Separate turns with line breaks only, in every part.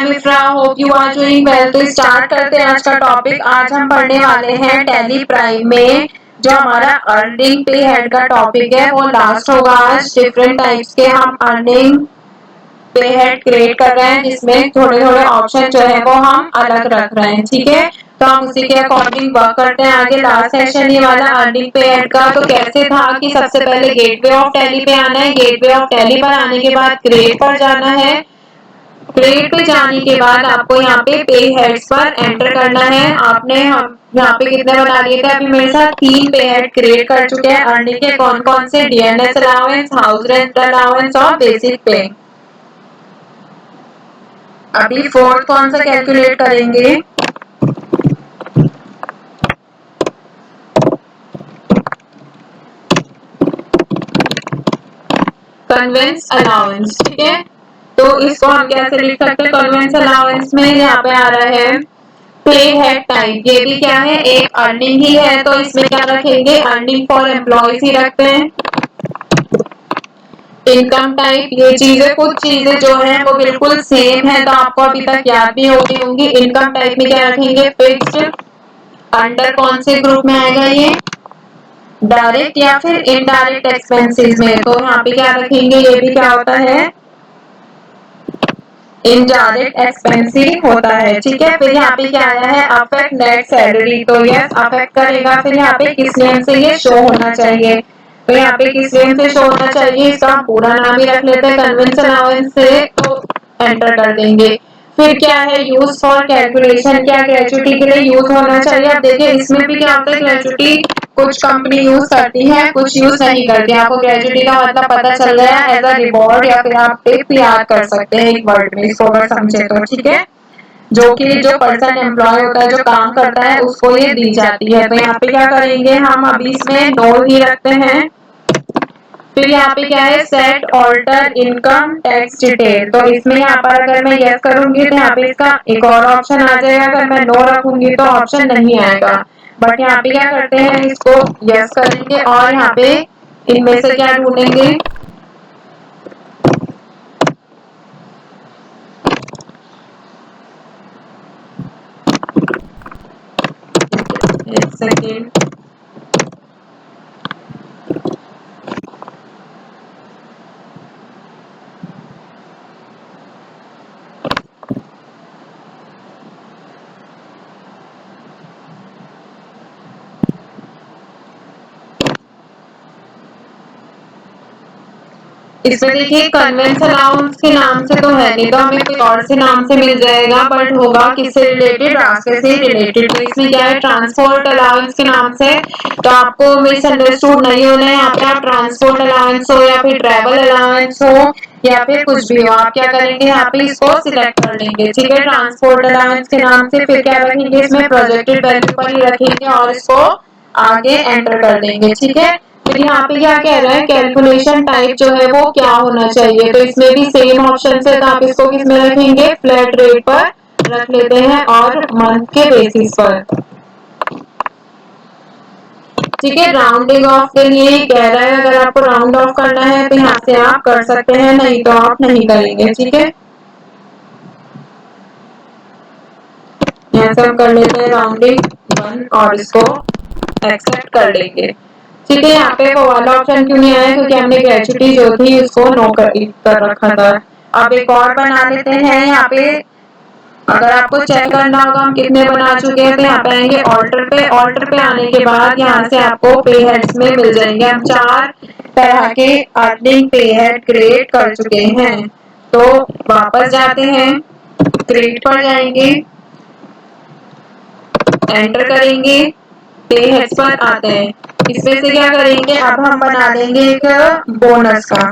am Ifra. Hope you are doing well. तो start करते हैं आज का टॉपिक। आज हम पढ़ने वाले हैं टैली प्राइम में जो हमारा अर्निंग पे हेड का टॉपिक है वो लास्ट होगा आज। डिफरेंट टाइप्स के हम अर्निंग पे हेड क्रिएट कर रहे हैं जिसमें थोड़े थोड़े ऑप्शन जो है वो हम अलग रख रहे हैं, ठीक है। तो हम उसी के अकॉर्डिंग वर्क करते हैं आगे। लास्ट सेशन ये वाला अर्निंग पे हेड का तो कैसे था कि सबसे पहले गेटवे ऑफ टैली पे आना है। गेटवे ऑफ टैली पर आने के बाद क्रिएट पर जाना है। क्रिएट पे जाने के बाद आपको यहाँ पे हेड्स पर एंटर करना है। आपने हम यहाँ पे कितने बना लिए थे, अभी मेरे साथ 3 पे हेड क्रिएट कर चुके हैं। अर्निंग के कौन कौन से, DNS allowance, house rent allowance और बेसिक पे। अभी फोर्थ कौन सा कैलकुलेट करेंगे, कन्वेंस अलाउंस, ठीक है। तो इसको हम कैसे लिख सकते हैं, कन्वेंस अलाउंस में यहाँ पे आ रहा है पे हेड टाइप। ये भी क्या है, एक अर्निंग ही है। तो इसमें क्या रखेंगे, अर्निंग फॉर एम्प्लॉयज ही रखते हैं। इनकम टाइप, ये चीजें कुछ चीजें जो है वो बिल्कुल सेम है तो आपको अभी तक याद भी होंगी। इनकम टाइप में क्या रखेंगे, फिक्स्ड। अंडर कौन से ग्रुप में आएगा ये, डायरेक्ट या फिर इनडायरेक्ट एक्सपेंसेस में। तो यहाँ पे क्या रखेंगे, ये भी क्या होता है, इनडायरेक्ट एक्सपेंसिव होता है, ठीक है। फिर यहाँ पे क्या आया है, अफेक्ट नेट सैलरी। तो यस अफेक्ट करेगा। फिर यहाँ पे किस नेम से ये शो होना चाहिए, तो यहाँ पे किस नेम से शो होना चाहिए, इसका पूरा नाम ही रख लेते हैं। कन्वेंस अलाउंस से तो एंटर कर देंगे। फिर क्या है, यूज फॉर कैलकुलेशन, क्या ग्रेजुटी के लिए यूज होना चाहिए। अब देखिए इसमें भी क्या होता है, ग्रेजुटी कुछ कंपनी यूज करती है कुछ यूज नहीं करती। आपको ग्रेजुटी का मतलब पता चल गया, एज अ रिवॉर्ड या फिर आप टिप याद कर सकते हैं एक वर्ड में इसको अगर समझे तो, ठीक है। जो कि जो पर्सन एम्प्लॉय होता है, जो काम करता है, उसको ये दी जाती है। तो यहाँ पे क्या करेंगे हम, अभी इसमें नो ही रखते हैं। फिर यहाँ पे क्या है, set alter income tax detail. तो इसमें यहाँ पर अगर मैं यस करूंगी तो यहाँ पे इसका एक और ऑप्शन आ जाएगा, अगर मैं नो रखूंगी तो ऑप्शन नहीं आएगा। बट यहाँ पे क्या करते हैं, इसको यस करेंगे और यहाँ पे इनमें से क्या ढूंढेंगे, एक सेकेंड, इसमें देखिए कन्वेंस अलाउंस के नाम से तो है नहीं, तो हमें कोई और से नाम से मिल जाएगा। बट होगा किससे रिलेटेड, रास्ते से रिलेटेड। तो इसमें क्या है, ट्रांसपोर्ट अलाउंस के नाम से। तो आपको मिसअंडरस्टूड नहीं होना है, यहाँ पे आप ट्रांसपोर्ट अलाउंस हो या फिर ट्रेवल अलाउंस हो या फिर कुछ भी हो, आप क्या करेंगे यहाँ पे इसको सिलेक्ट कर लेंगे, ठीक है। ट्रांसपोर्ट अलाउंस के नाम से फिर क्या रखेंगे, इसमें प्रोजेक्टेड वैल्यू पर ही रखेंगे और इसको आगे एंटर कर देंगे, ठीक है। फिर यहाँ पे क्या कह रहा है, कैलकुलेशन टाइप जो है वो क्या होना चाहिए। तो इसमें भी सेम ऑप्शन है, तो आप इसको किस में रखेंगे, फ्लैट रेट पर रख लेते हैं और मंथ के बेसिस पर, ठीक है। राउंडिंग ऑफ के लिए कह रहा है, अगर आपको राउंड ऑफ करना है तो यहाँ से आप कर सकते हैं, नहीं तो आप नहीं करेंगे, ठीक है। यहाँ से हम कर लेते हैं राउंडिंग 1 और इसको एक्सेप्ट कर लेंगे, ठीक है। यहाँ पे वो वाला ऑप्शन क्यों नहीं आया, क्योंकि हमने ग्रेजुटी जो थी उसको नो कर रखा था। अब एक और बना लेते हैं यहाँ पे। अगर आपको चेक करना होगा हम कितने बना चुके हैं, तो यहाँ पे आएंगे ऑल्टर पे। ऑल्टर पे आने के बाद यहाँ से आपको पे हेड्स में मिल जाएंगे। हम 4 तरह के अर्निंग पे हेड क्रिएट कर चुके हैं। तो वापस जाते हैं, क्रिएट पर जाएंगे, एंटर करेंगे, पे हेड्स पर आते हैं। इसमें से क्या करेंगे, अब हम बना देंगे एक बोनस का।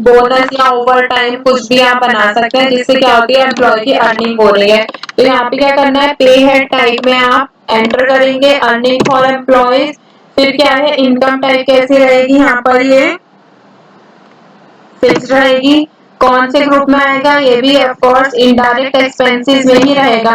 बोनस या ओवर टाइम कुछ भी आप बना सकते हैं, जिससे क्या होती है, एम्प्लॉय की अर्निंग हो रही है। तो यहाँ पे क्या करना है, पे हेड टाइप में आप एंटर करेंगे अर्निंग फॉर एम्प्लॉयज। फिर क्या है, इनकम टाइप कैसी रहेगी, यहाँ पर ये फिक्स रहेगी। कौन से ग्रुप में आएगा, ये भी ऑफ कोर्स इनडायरेक्ट एक्सपेंसेस में ही रहेगा।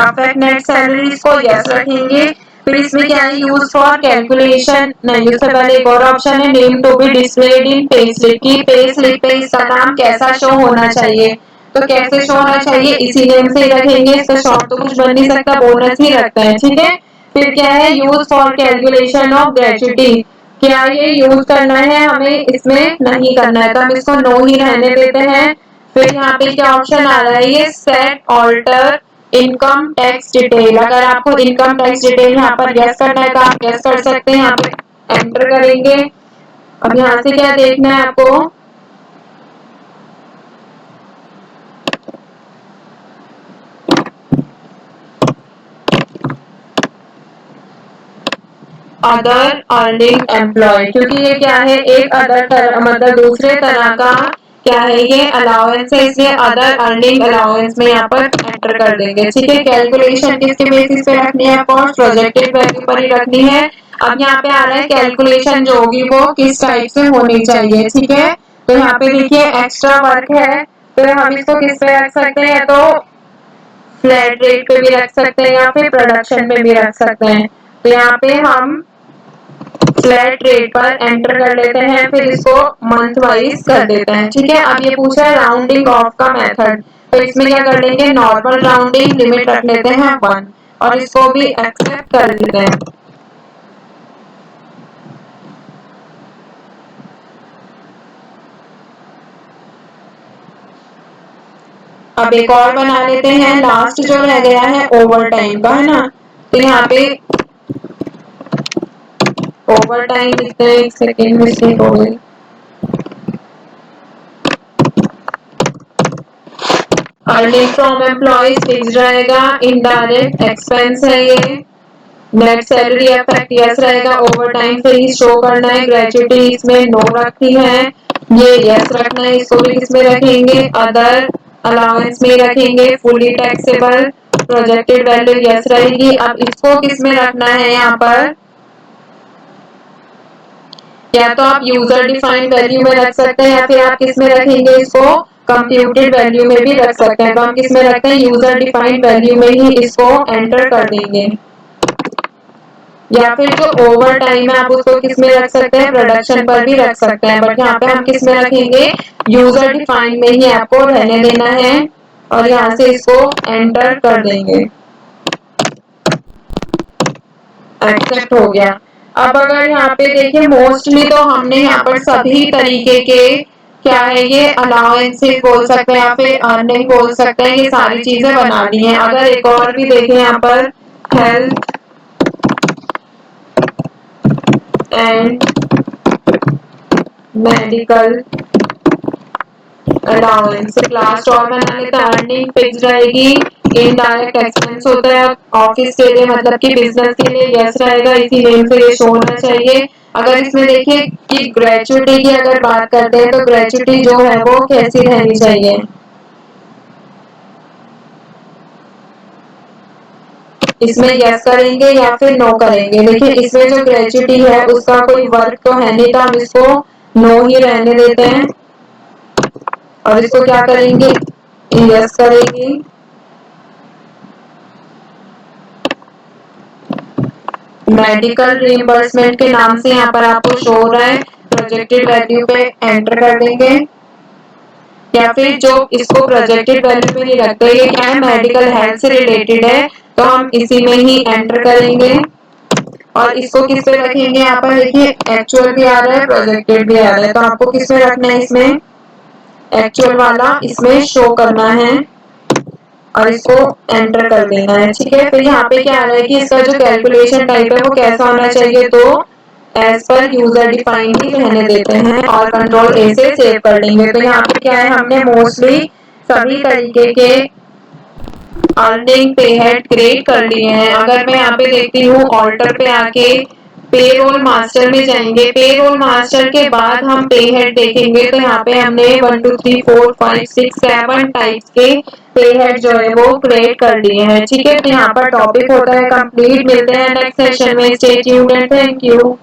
अफेक्ट नेट सैलरीज को यस रखेंगे। फिर इसमें क्या है, यूज फॉर कैलकुलेशन, नहीं उससे पहले एक और ऑप्शन है, name to be displayed in payslip, की पे स्लिप पे इसका नाम कैसा शो होना चाहिए, तो कैसे शो होना चाहिए इसी नेम से ही रखेंगे, इसका शॉर्ट तो कुछ बन नहीं सकता, बोनस ही रखते हैं, ठीक है। फिर क्या है, use for calculation of gratuity, क्या ये यूज करना है हमें, इसमें नहीं करना है, तो हम इसको नो ही रहने देते हैं। फिर यहाँ पे क्या ऑप्शन आ रहा है, ये set alter income tax detail, अगर आपको इनकम टैक्स डिटेल यहाँ पर यस करना है तो आप यस कर सकते हैं, यहाँ पे एंटर करेंगे। अब यहाँ से क्या देखना है आपको, अदर अर्निंग एम्प्लॉय, क्योंकि ये क्या है, एक अदर मतलब दूसरे तरह का क्या है, ये अलाउंस है, इसलिए अदर अर्निंग अलाउंस में यहाँ पर एंटर कर देंगे, ठीक है। कैलकुलेशन किसके बेसिस पे रखनी है, कॉस्ट प्रोजेक्टेड वैल्यू पर ही रखनी है। अब यहाँ पे आ रहा है कैलकुलेशन जो होगी वो किस टाइप से होनी चाहिए, ठीक है। तो यहाँ पे देखिए एक्स्ट्रा वर्क है, तो हम इसको किस पे रख सकते हैं, तो फ्लैट रेट पे भी रख सकते हैं या फिर प्रोडक्शन पे भी रख सकते हैं। तो यहाँ पे हम फ्लैट रेट पर एंटर कर लेते हैं, फिर इसको मंथ वाइज कर देते हैं, ठीक है। अब ये पूछा है राउंडिंग ऑफ का मेथड, तो इसमें क्या कर लेंगे, नॉर्मल राउंडिंग लिमिट रख लेते हैं 1 और इसको भी एक्सेप्ट कर लेते हैं। अब एक और बना लेते हैं, लास्ट जो रह गया है ओवर टाइम का, है ना, तो यहाँ पे ओवर टाइम लिखते हैं, 1 सेकेंड मिस्टेक हो गई, अर्निंग फ्रॉम एम्प्लॉइज फिक्स रहेगा, इनडायरेक्ट एक्सपेंस है ये, नेट सैलरी इफेक्ट यस रहेगा, ओवर टाइम से ही शो करना है, ग्रेजुटी इसमें नो रखी है, ये यस रखना है, इसको भी किसमें रखेंगे, अदर अलाउंस में रखेंगे, fully taxable projected value yes रहेगी। अब इसको किसमें रखना है, यहाँ पर या तो आप यूजर डिफाइंड वैल्यू में रख सकते हैं या फिर आप किसमें रखेंगे, इसको कंप्यूटेड वैल्यू में भी रख सकते हैं, तो हम किसमें रखते हैं, यूजर डिफाइंड वैल्यू में ही इसको एंटर कर देंगे। या फिर जो ओवर टाइम है आप उसको किस में रख सकते हैं, प्रोडक्शन पर भी रख सकते हैं, बट यहाँ पे हम किस में रखेंगे, यूजर डिफाइंड में ही आपको रहने देना है और यहाँ से इसको एंटर कर देंगे, एक्सेप्ट हो गया। अब अगर यहाँ पे देखिए मोस्टली तो हमने यहाँ पर सभी तरीके के क्या है, ये अलाउंसेस बोल सकते हैं या फिर अर्निंग बोल सकते हैं, ये सारी चीजें बना दी हैं। अगर एक और भी देखें यहाँ पर health and medical allowance, last और बना लेते हैं, अर्निंग फिक्स रहेगी, इनडायरेक्ट एक्सपेंस होता है ऑफिस के लिए मतलब कि बिजनेस के लिए यस रहेगा, इसी नेम से ये शो होना चाहिए। अगर इसमें देखिए कि ग्रेजुटी की अगर बात करते हैं तो ग्रेजुटी जो है वो कैसी रहनी चाहिए, इसमें यस करेंगे या फिर नो करेंगे। देखिए इसमें जो ग्रेजुटी है उसका कोई वर्क तो है नहीं, तो हम इसको नो ही रहने देते हैं और इसको क्या करेंगे, यस करेंगे। मेडिकल रिइंबर्समेंट के नाम से यहाँ पर आपको शो हो रहा है, प्रोजेक्टेड वैल्यू पे एंटर कर देंगे या फिर जो इसको प्रोजेक्टेड वैल्यू पे नहीं रखते, ये क्या है मेडिकल हेल्थ से रिलेटेड है, तो हम इसी में ही एंटर करेंगे और इसको किस पे रखेंगे, यहाँ पर देखिए एक्चुअल भी आ रहा है प्रोजेक्टेड भी आ रहा है, तो आपको किस में रखना है, इसमें एक्चुअल वाला इसमें शो करना है और इसको एंटर कर देना है, ठीक है। फिर यहाँ पे क्या आ रहा है कि इसका जो कैलकुलेशन टाइप है वो कैसा होना चाहिए, तो एज पर यूजर डिफाइंड ही रहने देते हैं और कंट्रोल ए से सेव कर लेंगे। तो यहाँ पे क्या है, हमने मोस्टली सभी तरीके के अर्निंग पे हेड क्रिएट कर लिए हैं। अगर मैं यहाँ पे देखती हूँ ऑल्टर पे आके पेरोल मास्टर में जाएंगे, पेरोल मास्टर के बाद हम पे हेड देखेंगे, तो यहाँ पे हमने 1 2 3 4 5 6 7 टाइप्स के पे हेड जो है वो क्रिएट कर लिए हैं, ठीक है। तो यहाँ पर टॉपिक होता है कंप्लीट, मिलते हैं नेक्स्ट सेशन में, stay tuned and thank you.